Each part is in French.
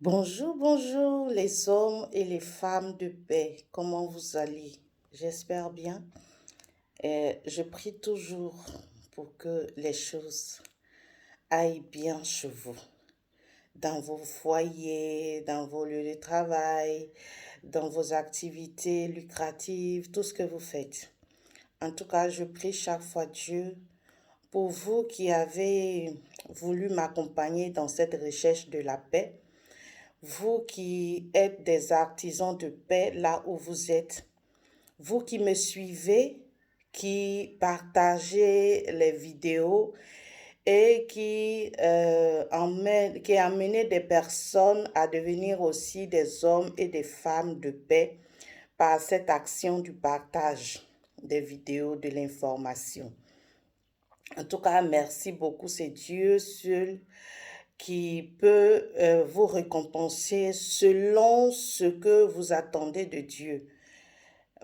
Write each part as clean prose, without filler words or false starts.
Bonjour, bonjour les hommes et les femmes de paix. Comment vous allez? J'espère bien. Je prie toujours pour que les choses aillent bien chez vous, dans vos foyers, dans vos lieux de travail, dans vos activités lucratives, tout ce que vous faites. En tout cas, je prie chaque fois Dieu pour vous qui avez voulu m'accompagner dans cette recherche de la paix. Vous qui êtes des artisans de paix là où vous êtes, vous qui me suivez, qui partagez les vidéos et qui amenez des personnes à devenir aussi des hommes et des femmes de paix par cette action du partage des vidéos, de l'information. En tout cas, merci beaucoup, c'est Dieu seul qui peut vous récompenser selon ce que vous attendez de Dieu.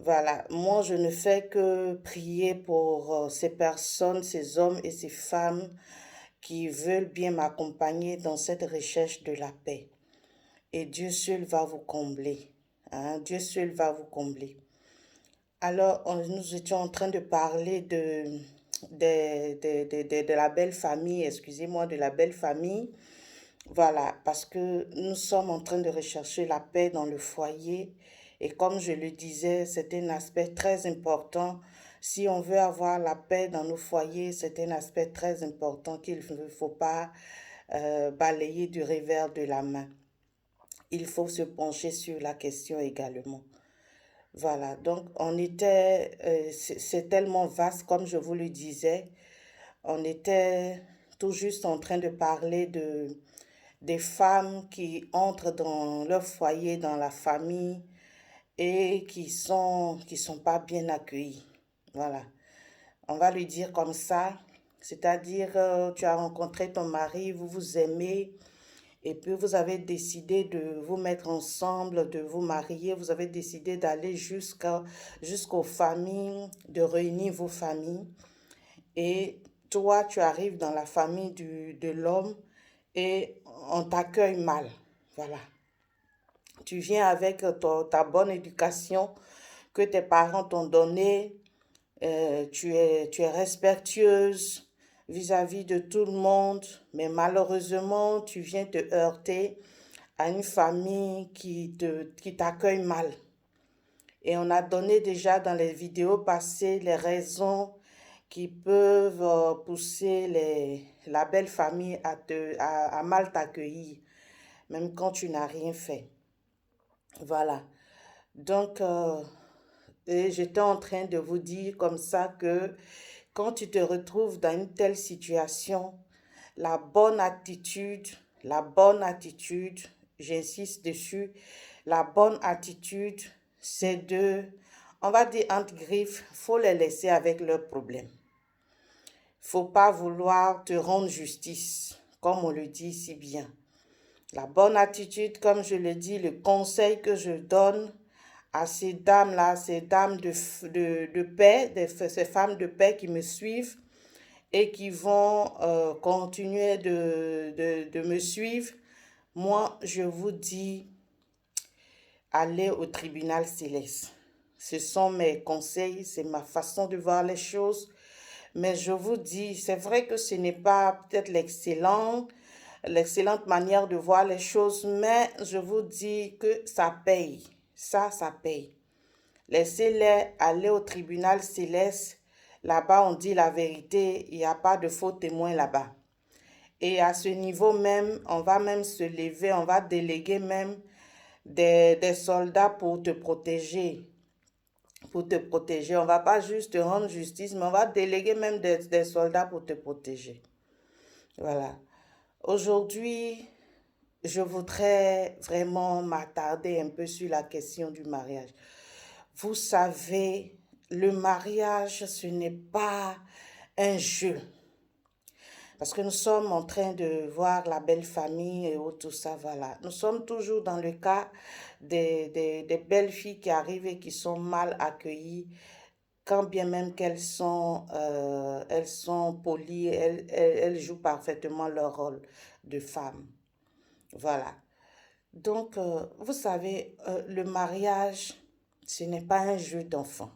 Voilà, moi je ne fais que prier pour ces personnes, ces hommes et ces femmes qui veulent bien m'accompagner dans cette recherche de la paix. Et Dieu seul va vous combler. Hein? Dieu seul va vous combler. Alors, nous étions en train de parler de la belle famille, excusez-moi, de la belle famille. Voilà, parce que nous sommes en train de rechercher la paix dans le foyer. Et comme je le disais, c'est un aspect très important. Si on veut avoir la paix dans nos foyers, c'est un aspect très important qu'il ne faut pas balayer du revers de la main. Il faut se pencher sur la question également. Voilà, donc c'est tellement vaste, comme je vous le disais. On était tout juste en train de parler des femmes qui entrent dans leur foyer, dans la famille et qui sont pas bien accueillies. Voilà. On va lui dire comme ça, c'est-à-dire tu as rencontré ton mari, vous vous aimez et puis vous avez décidé de vous mettre ensemble, de vous marier, vous avez décidé d'aller jusqu'aux familles, de réunir vos familles. Et toi, tu arrives dans la famille de l'homme et on t'accueille mal. Voilà. Tu viens avec ta bonne éducation que tes parents t'ont donnée. Tu es respectueuse vis-à-vis de tout le monde, mais malheureusement, tu viens te heurter à une famille qui t'accueille mal. Et on a donné déjà dans les vidéos passées les raisons qui peuvent pousser la belle famille à mal t'accueillir, même quand tu n'as rien fait. Voilà. Donc, et j'étais en train de vous dire comme ça que quand tu te retrouves dans une telle situation, la la bonne attitude, j'insiste dessus, la bonne attitude, c'est on va dire entre griffes, faut les laisser avec leurs problèmes. Faut pas vouloir te rendre justice, comme on le dit si bien. La bonne attitude, comme je le dis, le conseil que je donne à ces dames-là, ces dames de paix, ces femmes de paix qui me suivent et qui vont continuer de me suivre, moi, je vous dis, allez au tribunal céleste. Ce sont mes conseils, c'est ma façon de voir les choses. Mais je vous dis, c'est vrai que ce n'est pas peut-être l'excellente manière de voir les choses, mais je vous dis que ça paye. Ça paye. Laissez-les aller au tribunal céleste. Là-bas, on dit la vérité. Il n'y a pas de faux témoins là-bas. Et à ce niveau même, on va même se lever, on va déléguer même des soldats pour te protéger. Pour te protéger. On ne va pas juste te rendre justice, mais on va déléguer même des soldats pour te protéger. Voilà. Aujourd'hui, je voudrais vraiment m'attarder un peu sur la question du mariage. Vous savez, le mariage, ce n'est pas un jeu. Parce que nous sommes en train de voir la belle famille et tout ça, voilà. Nous sommes toujours dans le cas des belles filles qui arrivent et qui sont mal accueillies, quand bien même elles sont polies, elles jouent parfaitement leur rôle de femme. Voilà. Donc, vous savez, le mariage, ce n'est pas un jeu d'enfant.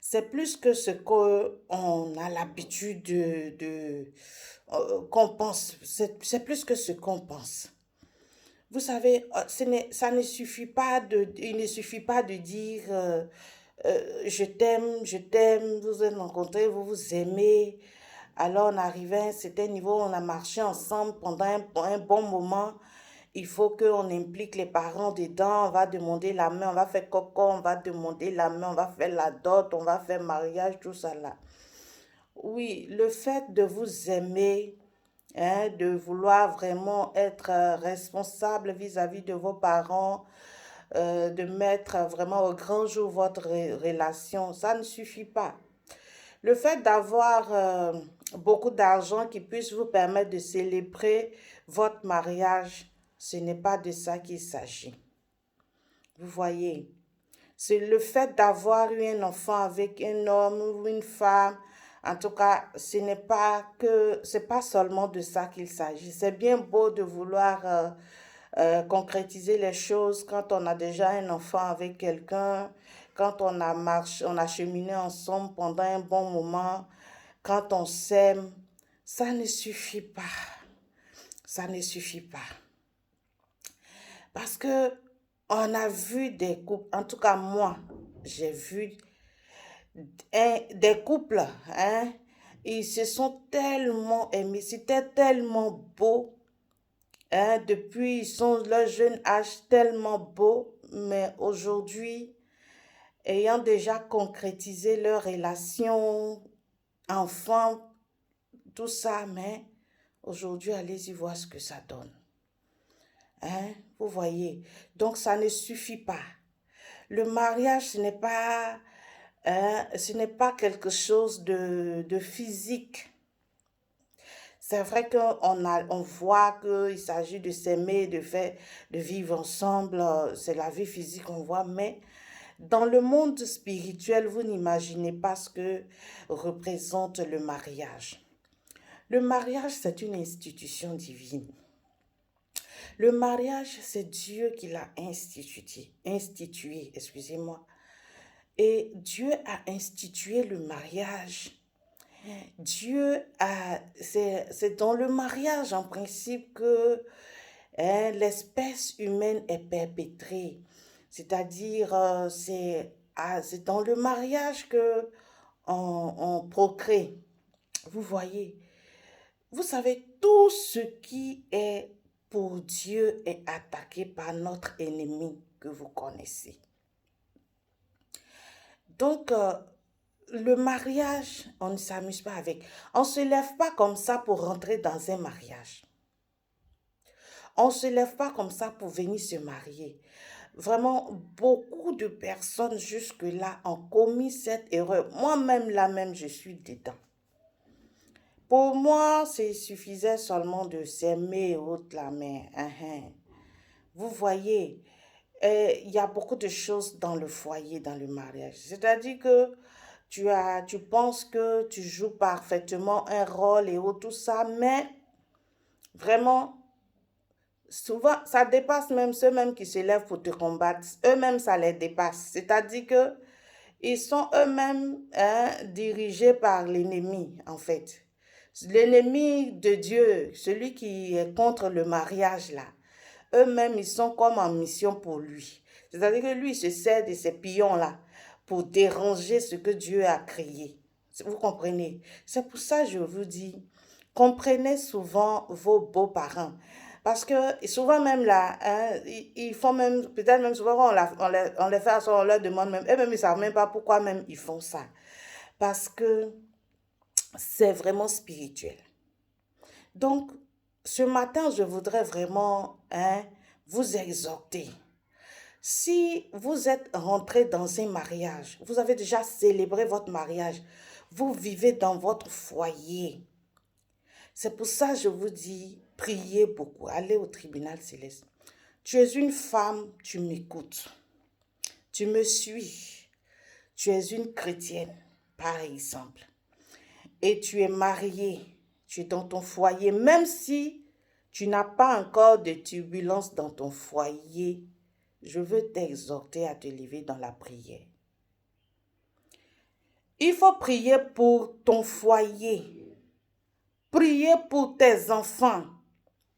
C'est plus que ce qu'on a l'habitude qu'on pense. C'est plus que ce qu'on pense. Vous savez, ça ne suffit pas il ne suffit pas de dire je t'aime, vous vous êtes rencontrés, vous vous aimez. Alors on arrivait à un certain niveau, on a marché ensemble pendant un bon moment. Il faut qu'on implique les parents dedans, on va demander la main, on va faire coco, on va demander la main, on va faire la dot, on va faire mariage, tout ça là. Oui, le fait de vous aimer, hein, de vouloir vraiment être responsable vis-à-vis de vos parents, de mettre vraiment au grand jour votre relation, ça ne suffit pas. Le fait d'avoir beaucoup d'argent qui puisse vous permettre de célébrer votre mariage, ce n'est pas de ça qu'il s'agit. Vous voyez, c'est le fait d'avoir eu un enfant avec un homme ou une femme. En tout cas, c'est pas seulement de ça qu'il s'agit. C'est bien beau de vouloir concrétiser les choses quand on a déjà un enfant avec quelqu'un, quand on a cheminé ensemble pendant un bon moment, quand on s'aime. Ça ne suffit pas. Ça ne suffit pas. Parce que on a vu des couples, en tout cas moi, j'ai vu des couples, hein, ils se sont tellement aimés, c'était tellement beau, hein, depuis ils sont leur jeune âge tellement beau, mais aujourd'hui, ayant déjà concrétisé leur relation, enfant, tout ça, mais aujourd'hui, allez-y voir ce que ça donne. Hein, vous voyez, donc ça ne suffit pas. Le mariage, ce n'est pas quelque chose de physique. C'est vrai on voit qu'il s'agit de s'aimer, de vivre ensemble, c'est la vie physique qu'on voit, mais dans le monde spirituel, vous n'imaginez pas ce que représente le mariage. Le mariage, c'est une institution divine. Le mariage, c'est Dieu qui l'a institué, excusez-moi. Et Dieu a institué le mariage. C'est dans le mariage en principe que l'espèce humaine est perpétrée. C'est-à-dire, c'est dans le mariage que on procrée. Vous voyez, vous savez, tout ce qui est pour Dieu est attaqué par notre ennemi que vous connaissez. Donc, le mariage, on ne s'amuse pas avec. On ne se lève pas comme ça pour rentrer dans un mariage. On ne se lève pas comme ça pour venir se marier. Vraiment, beaucoup de personnes jusque-là ont commis cette erreur. Moi-même, là-même, je suis dedans. Pour moi, il suffisait seulement de s'aimer et autres là, mais vous voyez, il y a beaucoup de choses dans le foyer, dans le mariage. C'est-à-dire que tu penses que tu joues parfaitement un rôle et tout ça, mais vraiment, souvent, ça dépasse même ceux-mêmes qui se lèvent pour te combattre. Eux-mêmes, ça les dépasse. C'est-à-dire que ils sont eux-mêmes dirigés par l'ennemi, en fait. L'ennemi de Dieu, celui qui est contre le mariage, là, eux-mêmes, ils sont comme en mission pour lui. C'est-à-dire que lui, il se sert de ces pions-là pour déranger ce que Dieu a créé. Vous comprenez? C'est pour ça que je vous dis, comprenez souvent vos beaux-parents. Parce que souvent même là, hein, ils font même, peut-être même souvent quand on les fait, on leur demande même, eux-mêmes ils ne savent même pas pourquoi même ils font ça. Parce que c'est vraiment spirituel. Donc, ce matin, je voudrais vraiment vous exhorter. Si vous êtes rentré dans un mariage, vous avez déjà célébré votre mariage, vous vivez dans votre foyer. C'est pour ça que je vous dis, priez beaucoup, allez au tribunal céleste. Tu es une femme, tu m'écoutes, tu me suis, tu es une chrétienne, par exemple, et tu es mariée, tu es dans ton foyer, même si tu n'as pas encore de turbulence dans ton foyer, je veux t'exhorter à te lever dans la prière. Il faut prier pour ton foyer, prier pour tes enfants,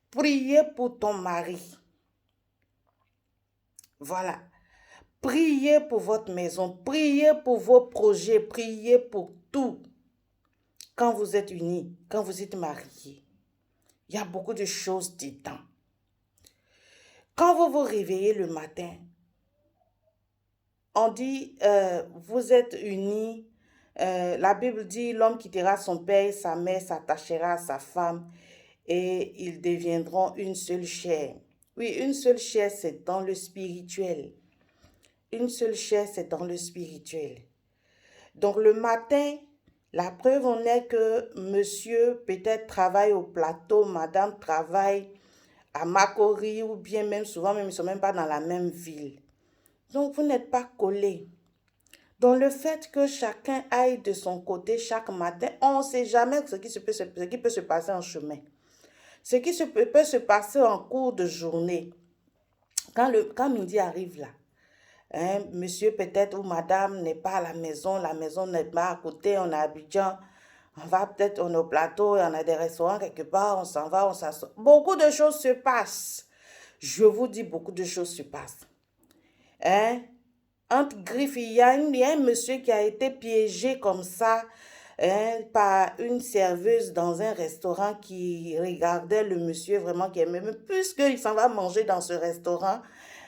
prier pour ton mari. Voilà. Priez pour votre maison, priez pour vos projets, priez pour tout. Quand vous êtes unis, quand vous êtes mariés, il y a beaucoup de choses dedans. Quand vous vous réveillez le matin, on dit, vous êtes unis. La Bible dit, l'homme quittera son père et sa mère, s'attachera à sa femme et ils deviendront une seule chair. Oui, une seule chair, c'est dans le spirituel. Une seule chair, c'est dans le spirituel. Donc le matin, la preuve en est que monsieur peut-être travaille au plateau, madame travaille à Makori ou bien même souvent même ils ne sont même pas dans la même ville. Donc vous n'êtes pas collés. Donc le fait que chacun aille de son côté chaque matin, on ne sait jamais ce qui peut se passer en chemin. Ce qui peut se passer en cours de journée. Quand midi arrive là, monsieur peut-être ou madame n'est pas à la maison n'est pas à côté, on est à Abidjan, on est au plateau, on a des restaurants quelque part, on s'en va, on s'assoit. Beaucoup de choses se passent. Je vous dis, beaucoup de choses se passent. Entre griffes, il y a un monsieur qui a été piégé comme ça par une serveuse dans un restaurant qui regardait le monsieur vraiment qui aimait, puisqu'il s'en va manger dans ce restaurant,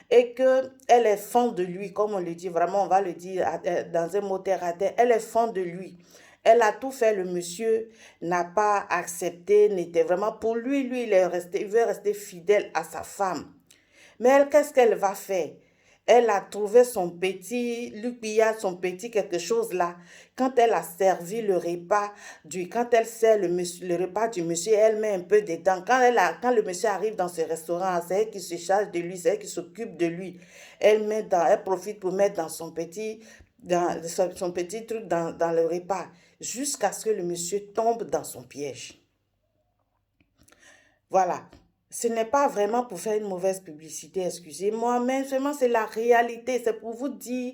et qu'elle est fan de lui, comme on le dit, vraiment, on va le dire dans un mot terre à terre, elle est fan de lui. Elle a tout fait, le monsieur n'a pas accepté, n'était vraiment pour lui, il veut rester fidèle à sa femme. Mais elle, qu'est-ce qu'elle va faire? Elle a trouvé son petit, son petit quelque chose là. Quand elle a servi le repas, quand elle sert le repas du monsieur, elle met un peu dedans. Quand le monsieur arrive dans ce restaurant, c'est elle qui se charge de lui, c'est elle qui s'occupe de lui. Elle profite pour mettre dans son petit truc dans le repas, jusqu'à ce que le monsieur tombe dans son piège. Voilà. Ce n'est pas vraiment pour faire une mauvaise publicité, excusez-moi, mais vraiment c'est la réalité. C'est pour vous dire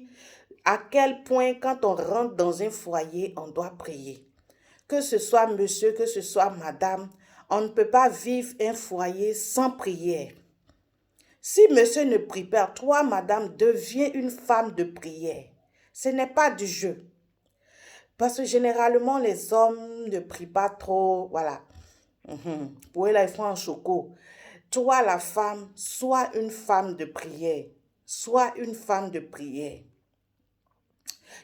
à quel point quand on rentre dans un foyer, on doit prier. Que ce soit monsieur, que ce soit madame, on ne peut pas vivre un foyer sans prière. Si monsieur ne prie pas, toi, madame, deviens une femme de prière. Ce n'est pas du jeu. Parce que généralement, les hommes ne prient pas trop, voilà. Pour eux, là, ils font un choco. Toi, la femme, sois une femme de prière. Sois une femme de prière.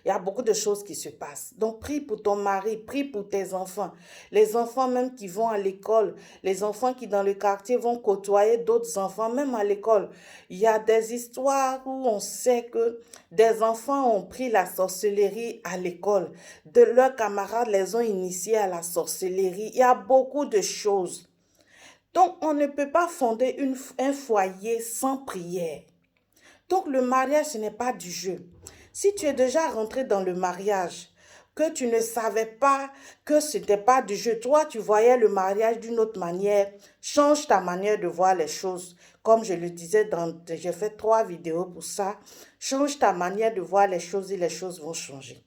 Il y a beaucoup de choses qui se passent. Donc, prie pour ton mari, prie pour tes enfants. Les enfants même qui vont à l'école, les enfants qui dans le quartier vont côtoyer d'autres enfants, même à l'école. Il y a des histoires où on sait que des enfants ont pris la sorcellerie à l'école. Leurs camarades les ont initiés à la sorcellerie. Il y a beaucoup de choses. Donc, on ne peut pas fonder un foyer sans prière. Donc, le mariage, ce n'est pas du jeu. Si tu es déjà rentré dans le mariage, que tu ne savais pas que ce n'était pas du jeu, toi, tu voyais le mariage d'une autre manière, change ta manière de voir les choses. Comme je le disais, j'ai fait 3 vidéos pour ça. Change ta manière de voir les choses et les choses vont changer.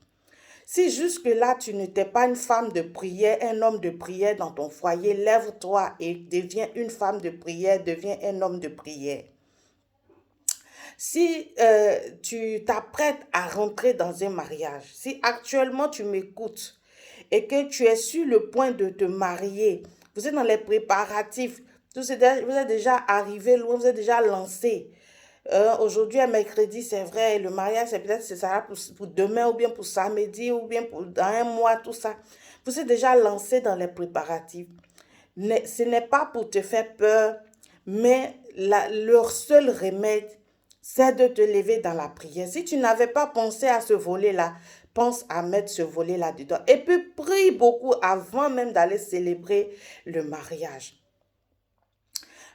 Si jusque-là, tu n'étais pas une femme de prière, un homme de prière dans ton foyer, lève-toi et deviens une femme de prière, deviens un homme de prière. Si tu t'apprêtes à rentrer dans un mariage, si actuellement tu m'écoutes et que tu es sur le point de te marier, vous êtes dans les préparatifs, vous êtes déjà arrivé loin, vous êtes déjà lancé. Aujourd'hui, un mercredi, c'est vrai, le mariage, c'est peut-être ce sera pour demain ou bien pour samedi ou bien dans un mois, tout ça. Vous êtes déjà lancé dans les préparatifs. Ce n'est pas pour te faire peur, mais leur seul remède, c'est de te lever dans la prière. Si tu n'avais pas pensé à ce volet-là, pense à mettre ce volet-là dedans. Et puis, prie beaucoup avant même d'aller célébrer le mariage.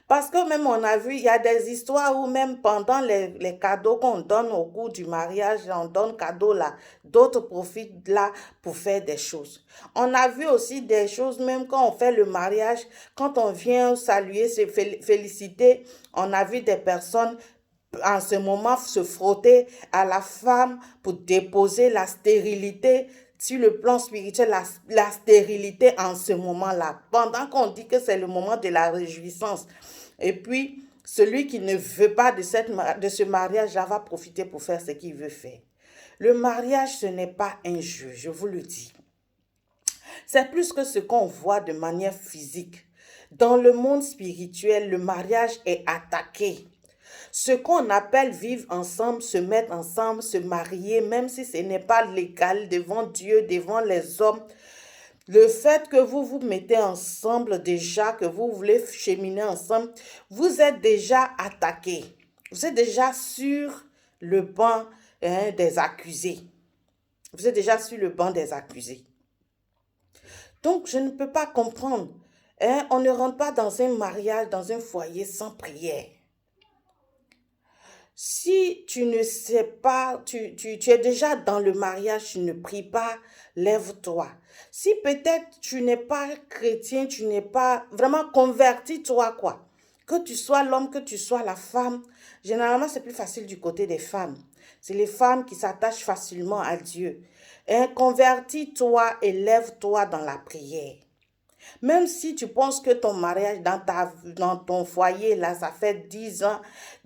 Parce que même on a vu, il y a des histoires où même pendant les cadeaux qu'on donne au cours du mariage, on donne cadeau là, d'autres profitent là pour faire des choses. On a vu aussi des choses, même quand on fait le mariage, quand on vient saluer, se féliciter, on a vu des personnes en ce moment se frotter à la femme pour déposer la stérilité sur le plan spirituel, la stérilité en ce moment-là, pendant qu'on dit que c'est le moment de la réjouissance. Et puis, celui qui ne veut pas de ce mariage-là va profiter pour faire ce qu'il veut faire. Le mariage, ce n'est pas un jeu, je vous le dis. C'est plus que ce qu'on voit de manière physique. Dans le monde spirituel, le mariage est attaqué. Ce qu'on appelle vivre ensemble, se mettre ensemble, se marier, même si ce n'est pas légal devant Dieu, devant les hommes, le fait que vous vous mettez ensemble déjà, que vous voulez cheminer ensemble, vous êtes déjà attaqué. Vous êtes déjà sur le banc des accusés. Vous êtes déjà sur le banc des accusés. Donc, je ne peux pas comprendre. On ne rentre pas dans un mariage, dans un foyer sans prière. Si tu ne sais pas, tu es déjà dans le mariage, tu ne pries pas, lève-toi. Si peut-être tu n'es pas chrétien, tu n'es pas vraiment converti, toi, quoi. Que tu sois l'homme, que tu sois la femme, généralement, c'est plus facile du côté des femmes. C'est les femmes qui s'attachent facilement à Dieu. Convertis-toi et lève-toi dans la prière. Même si tu penses que ton mariage dans ton foyer, là, ça fait 10 ans,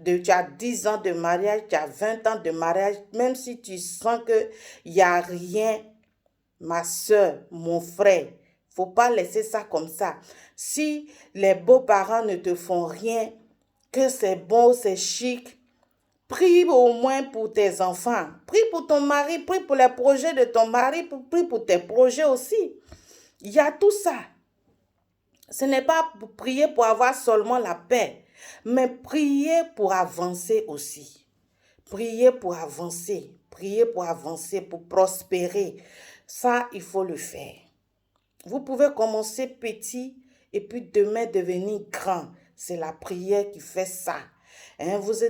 tu as 10 ans de mariage, tu as 20 ans de mariage, même si tu sens qu'il n'y a rien, ma soeur, mon frère, faut pas laisser ça comme ça. Si les beaux-parents ne te font rien, que c'est beau, c'est chic, prie au moins pour tes enfants, prie pour ton mari, prie pour les projets de ton mari, prie pour tes projets aussi. Il y a tout ça. Ce n'est pas pour prier pour avoir seulement la paix, mais prier pour avancer aussi. Prier pour avancer, pour prospérer. Ça, il faut le faire. Vous pouvez commencer petit et puis demain devenir grand. C'est la prière qui fait ça.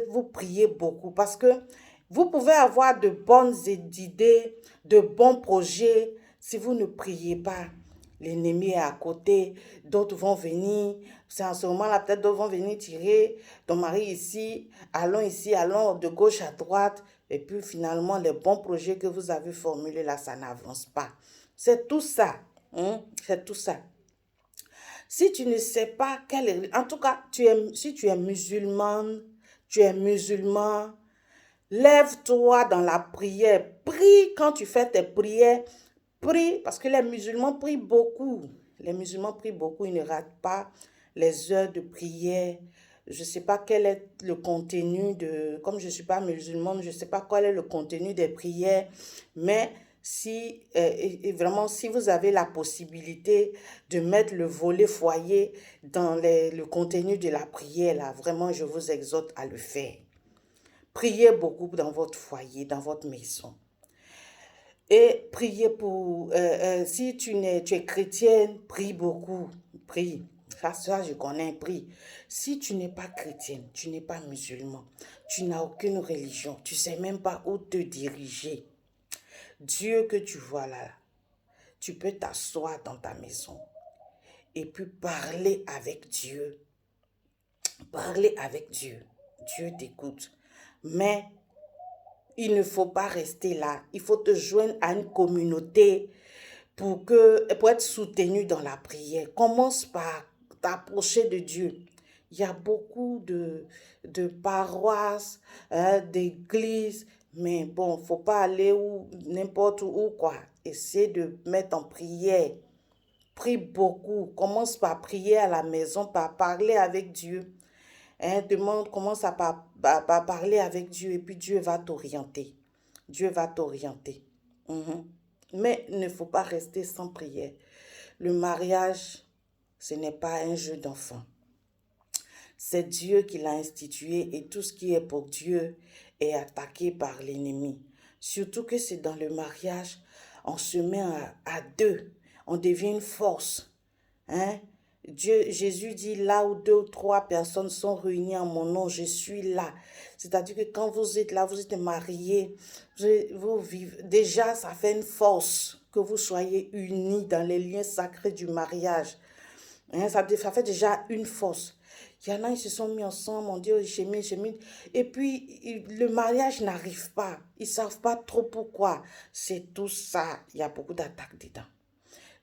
Vous priez beaucoup parce que vous pouvez avoir de bonnes idées, de bons projets. Si vous ne priez pas, l'ennemi est à côté, d'autres vont venir. C'est en ce moment-là, peut-être d'autres vont venir tirer ton mari ici, allons de gauche à droite. Et puis finalement, les bons projets que vous avez formulés là, ça n'avance pas. C'est tout ça. C'est tout ça. Si tu ne sais pas en tout cas, si tu es musulmane, tu es musulman, lève-toi dans la prière. Prie quand tu fais tes prières. Prie, parce que les musulmans prient beaucoup. Les musulmans prient beaucoup, ils ne ratent pas les heures de prière. Je ne sais pas quel est le contenu comme je ne suis pas musulmane, je ne sais pas quel est le contenu des prières, mais vraiment, si vous avez la possibilité de mettre le volet foyer dans le contenu de la prière, là, vraiment, je vous exhorte à le faire. Priez beaucoup dans votre foyer, dans votre maison. Et priez pour, si tu es chrétienne, prie beaucoup, prie. Ça, je connais, prie. Si tu n'es pas chrétienne, tu n'es pas musulman, tu n'as aucune religion, tu ne sais même pas où te diriger. Dieu que tu vois là, tu peux t'asseoir dans ta maison et puis parler avec Dieu. Parler avec Dieu. Dieu t'écoute. Mais il ne faut pas rester là. Il faut te joindre à une communauté pour être soutenu dans la prière. Commence par t'approcher de Dieu. Il y a beaucoup de paroisses, d'églises, mais bon, faut pas aller n'importe où, quoi. Essaie de mettre en prière. Prie beaucoup. Commence par prier à la maison, par parler avec Dieu. Commence à parler avec Dieu et puis Dieu va t'orienter. Dieu va t'orienter. Mais il ne faut pas rester sans prière. Le mariage, ce n'est pas un jeu d'enfant. C'est Dieu qui l'a institué et tout ce qui est pour Dieu est attaqué par l'ennemi. Surtout que c'est dans le mariage, on se met à deux. On devient une force. Jésus dit, là où deux ou trois personnes sont réunies en mon nom, je suis là. C'est-à-dire que quand vous êtes là, vous êtes mariés, vous vivez, déjà ça fait une force que vous soyez unis dans les liens sacrés du mariage. Hein, ça fait déjà une force. Il y en a, ils se sont mis ensemble, on dit, oh, j'ai mis. Et puis, le mariage n'arrive pas. Ils ne savent pas trop pourquoi. C'est tout ça. Il y a beaucoup d'attaques dedans.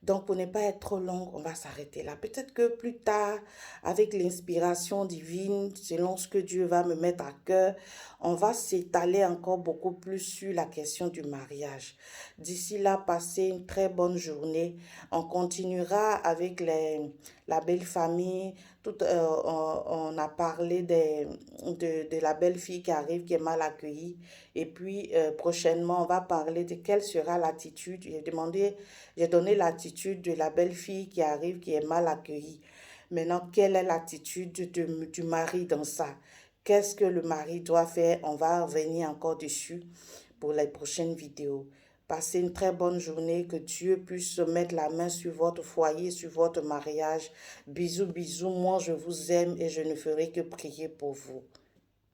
Donc, pour ne pas être trop long, on va s'arrêter là. Peut-être que plus tard, avec l'inspiration divine, selon ce que Dieu va me mettre à cœur, on va s'étaler encore beaucoup plus sur la question du mariage. D'ici là, passez une très bonne journée. On continuera avec la belle famille. On a parlé de la belle fille qui arrive, qui est mal accueillie. Et puis, prochainement, on va parler de quelle sera l'attitude. J'ai donné l'attitude de la belle fille qui arrive, qui est mal accueillie. Maintenant, quelle est l'attitude du mari dans ça? Qu'est-ce que le mari doit faire? On va revenir encore dessus pour les prochaines vidéos. Passez une très bonne journée, que Dieu puisse mettre la main sur votre foyer, sur votre mariage. Bisous, bisous, moi je vous aime et je ne ferai que prier pour vous.